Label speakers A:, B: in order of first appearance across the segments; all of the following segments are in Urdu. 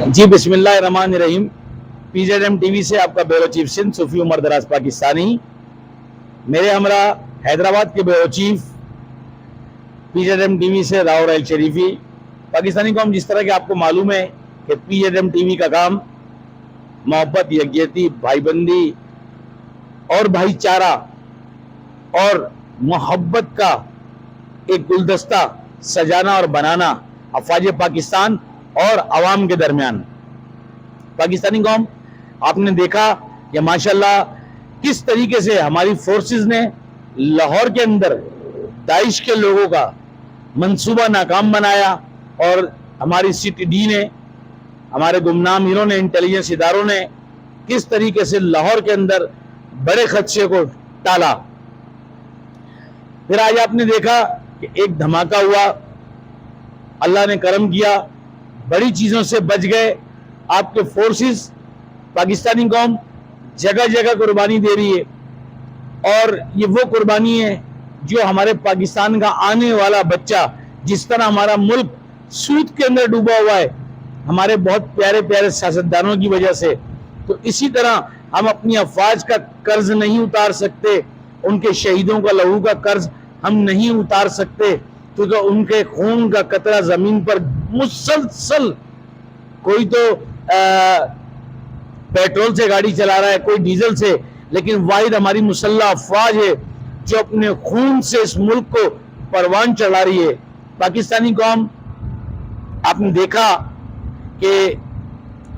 A: جی بسم اللہ الرحمن الرحیم. P Z M T V سے آپ کا بیورو چیف سندھ صوفی عمر دراز پاکستانی. میرے ہمراہ حیدرآباد کے bureau chief P Z M T V سے راؤ رائل شریفی. پاکستانی قوم، جس طرح کہ آپ کو معلوم ہے کہ پی زیڈ ایم ٹی وی کا کام محبت، یکجہتی، بھائی بندی اور بھائی چارہ اور محبت کا ایک گلدستہ سجانا اور بنانا افواج پاکستان اور عوام کے درمیان. پاکستانی قوم، آپ نے دیکھا کہ ماشاءاللہ کس طریقے سے ہماری فورسز نے لاہور کے اندر داعش کے لوگوں کا منصوبہ ناکام بنایا، اور ہماری سی ٹی ڈی نے، ہمارے گمنام ہیروں نے، انٹیلیجنس اداروں نے کس طریقے سے لاہور کے اندر بڑے خدشے کو ٹالا. پھر آج آپ نے دیکھا کہ ایک دھماکہ ہوا، اللہ نے کرم کیا، بڑی چیزوں سے بچ گئے. آپ کے فورسز، پاکستانی قوم جگہ جگہ قربانی دے رہی ہے، اور یہ وہ قربانی ہے جو ہمارے پاکستان کا آنے والا بچہ، جس طرح ہمارا ملک سود کے اندر ڈوبا ہوا ہے ہمارے بہت پیارے پیارے سیاستدانوں کی وجہ سے، تو اسی طرح ہم اپنی افواج کا قرض نہیں اتار سکتے، ان کے شہیدوں کا لہو کا قرض ہم نہیں اتار سکتے، کیونکہ ان کے خون کا قطرہ زمین پر مسلسل، کوئی تو پیٹرول سے گاڑی چلا رہا ہے، کوئی ڈیزل سے، لیکن واحد ہماری مسلح افواج ہے جو اپنے خون سے اس ملک کو پروان چڑھا رہی ہے. پاکستانی قوم، آپ نے دیکھا کہ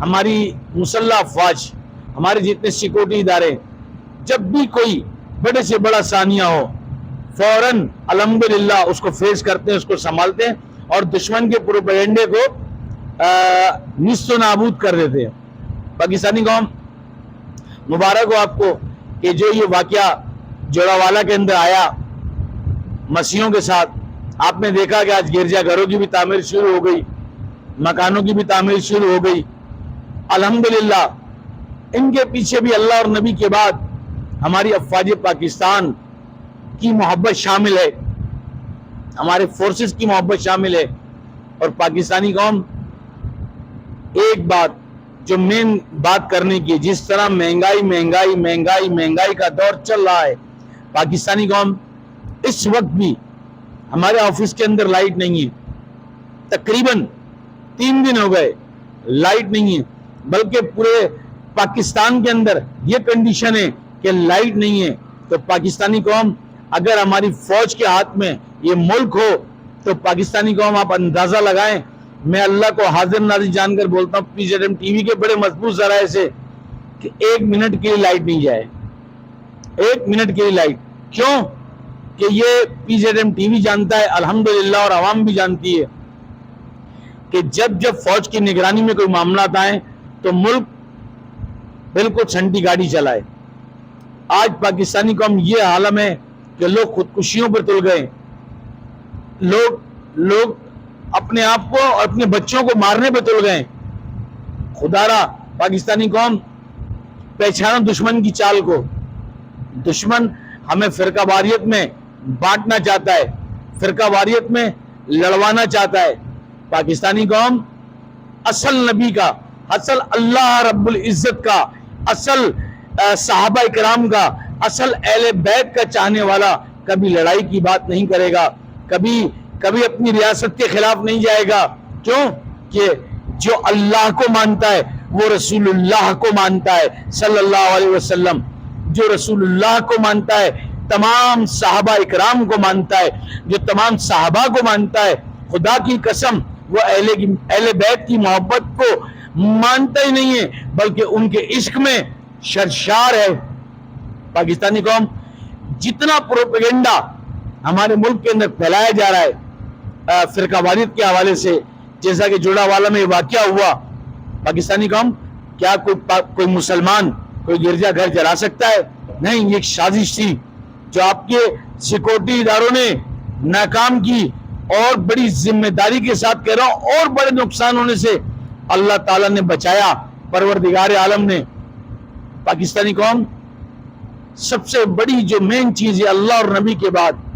A: ہماری مسلح افواج، ہمارے جتنے سیکورٹی ادارے، جب بھی کوئی بڑے سے بڑا ثانیہ ہو، فوراً الحمدللہ اس کو فیس کرتے ہیں، اس کو سنبھالتے ہیں، اور دشمن کے پروپیگنڈے کو نیست و نابود کر دیتے ہیں. پاکستانی قوم، مبارک ہو آپ کو کہ جو یہ واقعہ جوڑاوالا کے اندر آیا مسیحوں کے ساتھ. آپ نے دیکھا کہ آج گرجا گھروں کی بھی تعمیر شروع ہو گئی، مکانوں کی بھی تعمیر شروع ہو گئی. الحمدللہ ان کے پیچھے بھی اللہ اور نبی کے بعد ہماری افواج پاکستان کی محبت شامل ہے، ہمارے فورسز کی محبت شامل ہے. اور پاکستانی قوم، ایک بات جو مین بات کرنے کی، جس طرح مہنگائی مہنگائی مہنگائی مہنگائی کا دور چل رہا ہے، پاکستانی قوم اس وقت بھی ہمارے آفس کے اندر لائٹ نہیں ہے. تقریباً 3 دن ہو گئے لائٹ نہیں ہے، بلکہ پورے پاکستان کے اندر یہ کنڈیشن ہے کہ لائٹ نہیں ہے. تو پاکستانی قوم، اگر ہماری فوج کے ہاتھ میں یہ ملک ہو تو پاکستانی قوم آپ اندازہ لگائیں. میں اللہ کو حاضر ناظر جان کر بولتا ہوں پی زیڈ ایم ٹی وی کے بڑے مضبوط ذرائع سے کہ 1 منٹ کے لیے لائٹ نہیں جائے، 1 منٹ کے لیے لائٹ. کیوں کہ یہ پی زیڈ ایم ٹی وی جانتا ہے، الحمدللہ، اور عوام بھی جانتی ہے کہ جب فوج کی نگرانی میں کوئی معاملات آئیں تو ملک بالکل چھنٹی گاڑی چلائے. آج پاکستانی قوم یہ عالم ہے کہ لوگ خودکشیوں پر تل گئے، لوگ اپنے آپ کو اور اپنے بچوں کو مارنے پہ تل گئے. خدا را پاکستانی قوم، پہچانو دشمن کی چال کو. دشمن ہمیں فرقہ واریت میں بانٹنا چاہتا ہے، فرقہ واریت میں لڑوانا چاہتا ہے. پاکستانی قوم، اصل نبی کا، اصل اللہ رب العزت کا، اصل صحابہ اکرام کا، اصل اہل بیت کا چاہنے والا کبھی لڑائی کی بات نہیں کرے گا، کبھی اپنی ریاست کے خلاف نہیں جائے گا. کیوں کہ جو اللہ کو مانتا ہے وہ رسول اللہ کو مانتا ہے صلی اللہ علیہ وسلم. جو رسول اللہ کو مانتا ہے تمام صحابہ اکرام کو مانتا ہے. جو تمام صحابہ کو مانتا ہے، خدا کی قسم وہ اہل بیت کی محبت کو مانتا ہی نہیں ہے، بلکہ ان کے عشق میں سرشار ہے. پاکستانی قوم، جتنا پروپیگنڈا ہمارے ملک کے اندر پھیلایا جا رہا ہے فرقہ واریت کے حوالے سے، جیسا کہ جوڑاوالا میں واقعہ ہوا، پاکستانی قوم، کیا کوئی مسلمان کوئی گرجا گھر جلا سکتا ہے؟ نہیں. یہ ایک سازش تھی جو آپ کے سیکورٹی اداروں نے ناکام کی، اور بڑی ذمہ داری کے ساتھ کہہ رہا ہوں، اور بڑے نقصان ہونے سے اللہ تعالیٰ نے بچایا، پروردگار عالم نے. پاکستانی قوم، سب سے بڑی جو مین چیز ہے اللہ اور نبی کے بعد،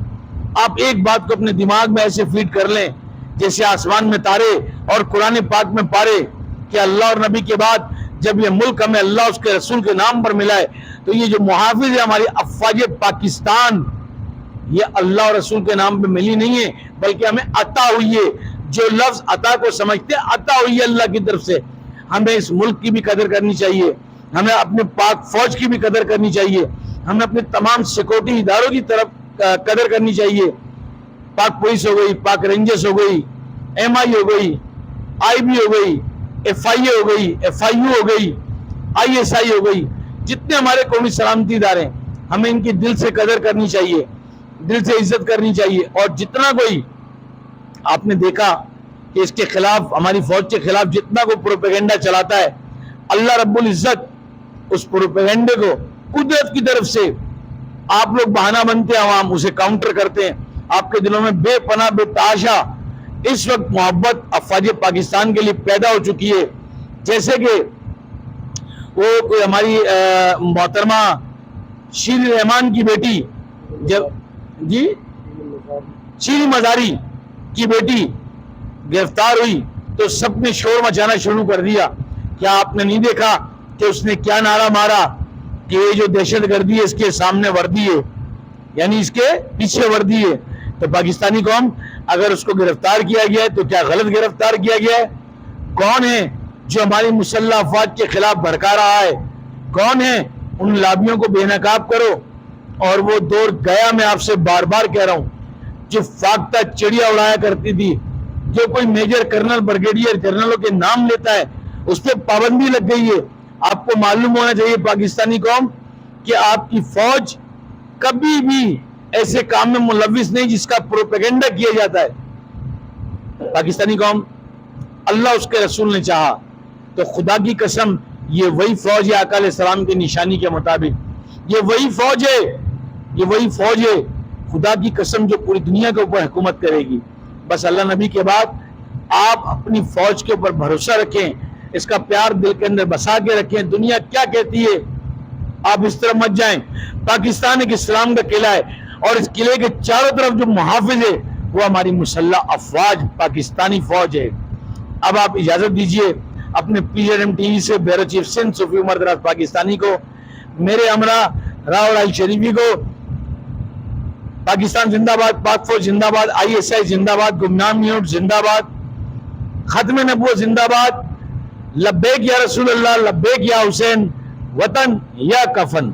A: آپ ایک بات کو اپنے دماغ میں ایسے فیڈ کر لیں جیسے آسمان میں تارے اور قرآن پاک میں پارے. کہ اللہ اور نبی کے بعد جب یہ ملک ہمیں اللہ اس کے رسول کے نام پر ملا ہے تو یہ جو محافظ ہے ہماری افواج پاکستان، یہ اللہ اور رسول کے نام پہ ملی نہیں ہے بلکہ ہمیں عطا ہوئی ہے. جو لفظ عطا کو سمجھتے ہیں، عطا ہوئی ہے اللہ کی طرف سے. ہمیں اس ملک کی بھی قدر کرنی چاہیے، ہمیں اپنے پاک فوج کی بھی قدر کرنی چاہیے، ہمیں اپنے تمام سیکورٹی اداروں کی طرف قدر کرنی چاہیے. پاک پولیس ہو گئی، پاک رینجرز ہو گئی، ایم آئی ہو گئی، آئی بی ہو گئی، ایف آئی اے ہو گئی، ایف آئی یو ہو گئی، آئی ایس آئی ہو گئی، جتنے ہمارے قومی سلامتی ادارے ہیں ہمیں ان کی دل سے قدر کرنی چاہیے، دل سے عزت کرنی چاہیے. اور جتنا کوئی آپ نے دیکھا کہ اس کے خلاف، ہماری فوج کے خلاف جتنا کوئی پروپیگنڈا چلاتا ہے، اللہ رب العزت اس پروپیگنڈے کو قدرت کی طرف سے، آپ لوگ بہانہ بنتے ہیں، عوام اسے کاؤنٹر کرتے ہیں. آپ کے دلوں میں بے پناہ بے تحاشا اس وقت محبت افواج پاکستان کے لیے پیدا ہو چکی ہے. جیسے کہ وہ کوئی ہماری محترمہ شیری رحمان کی بیٹی، جب جی شیری مزاری کی بیٹی گرفتار ہوئی تو سب نے شور مچانا شروع کر دیا. کیا آپ نے نہیں دیکھا کہ اس نے کیا نعرہ مارا کہ یہ جو دہشت گردی ہے اس کے سامنے وردی ہے، یعنی اس کے پیچھے وردی ہے. تو پاکستانی قوم، اگر اس کو گرفتار کیا گیا ہے تو کیا غلط گرفتار کیا گیا ہے؟ کون ہے جو ہماری مسلح افواج کے خلاف بھڑکا رہا ہے؟ کون ہے؟ ان لابیوں کو بے نقاب کرو. اور وہ دور گیا، میں آپ سے بار بار کہہ رہا ہوں، جو فاختہ چڑیا اڑایا کرتی تھی، جو کوئی میجر کرنل بریگیڈیئر جنرلوں کے نام لیتا ہے اس پہ پابندی لگ گئی ہے. آپ کو معلوم ہونا چاہیے پاکستانی قوم کہ آپ کی فوج کبھی بھی ایسے کام میں ملوث نہیں جس کا پروپیگنڈا کیا جاتا ہے. پاکستانی قوم، اللہ اس کے رسول نے چاہا تو خدا کی قسم یہ وہی فوج ہے آقا علیہ السلام کی نشانی کے مطابق، یہ وہی فوج ہے، یہ وہی فوج ہے خدا کی قسم جو پوری دنیا کے اوپر حکومت کرے گی. بس اللہ نبی کے بعد آپ اپنی فوج کے اوپر بھروسہ رکھیں، اس کا پیار دل کے اندر بسا کے رکھیں. دنیا کیا کہتی ہے آپ اس طرف مت جائیں. پاکستان ایک اسلام کا قلعہ ہے اور اس قلعے کے چاروں طرف جو محافظ ہے وہ ہماری مسلح افواج پاکستانی فوج ہے. اب آپ اجازت دیجئے اپنے P R M T V سے بیورو چیف سندھ صوفی عمر دراز پاکستانی کو، میرے ہمراہ راؤ رائی شریفی کو، پاکستان زندہ باد، پاک فوج زندہ باد، آئی ایس آئی زندہ باد، گمنام یونٹ زندہ باد، ختم نبوت زندہ باد، لبیک یا رسول اللہ، لبیک یا حسین، وطن یا کفن.